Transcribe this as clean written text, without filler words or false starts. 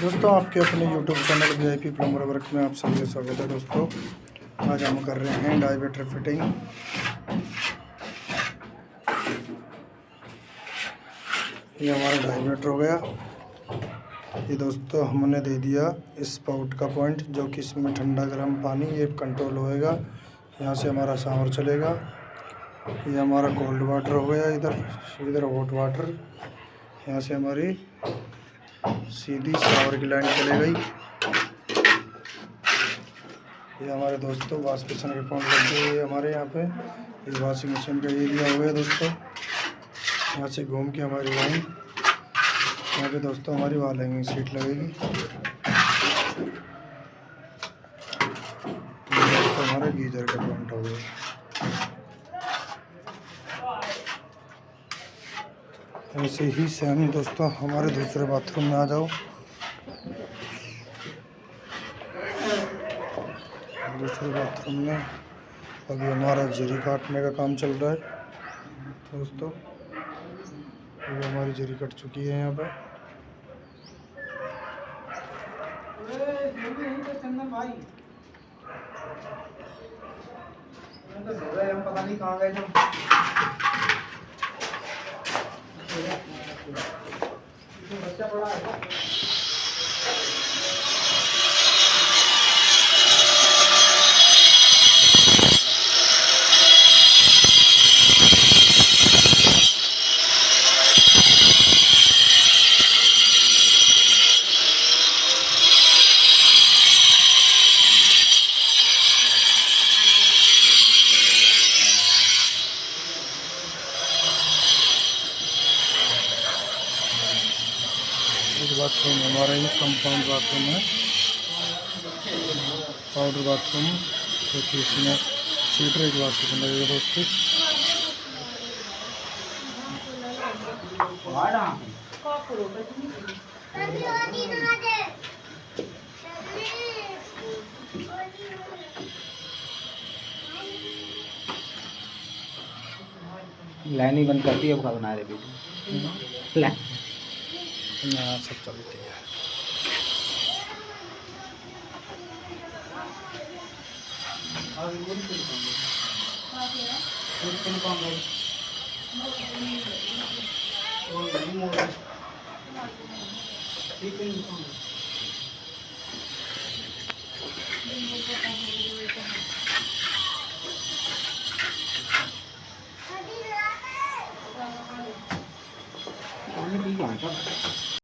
दोस्तों आपके अपने YouTube channel VIP plumber work में आप सभी का स्वागत है। दोस्तों आज हम कर रहे हैं डायवेटर फिटिंग। ये हमारा डायवेटर हो गया। ये दोस्तों हमने दे दिया स्पाउट का पॉइंट, जो कि इसमें ठंडा गर्म पानी ये कंट्रोल होएगा। यहाँ से हमारा शावर चलेगा। ये हमारा कोल्ड वाटर हो गया। इधर हॉट वाटर। यहाँ से हमारी सीधी शावर की लाइन चले गई। ये हमारे दोस्तों वॉश बेसिन के पॉइंट लग गए हमारे यहाँ पे। ये वॉशिंग मशीन का एरिया हो गया दोस्तों। यहाँ से घूम के हमारी लाइन यहाँ पे दोस्तों हमारी वॉल हैंगिंग सीट लगेगी। दोस्तों हमारे गीजर का पॉइंट हो गया। ऐसे ही सेम दोस्तों हमारे दूसरे बाथरूम में आ जाओ। दूसरे बाथरूम में अभी हमारा जरी काटने का काम चल रहा है दोस्तों। अभी हमारी जरी कट चुकी है यहाँ पर। पता नहीं कहाँ गए जो बच्चा पड़ा है। बाथरूम हमारा ही कंपाउंड बाथरूम है, पाउडर बाथरूम, जो कि इसमें सीटर एक वॉश बेसिन लगेगा दोस्तों। लाइन ही बंद करती है, अब बना रहे बेटी लाइन यहाँ सब चलती है। ठीक है।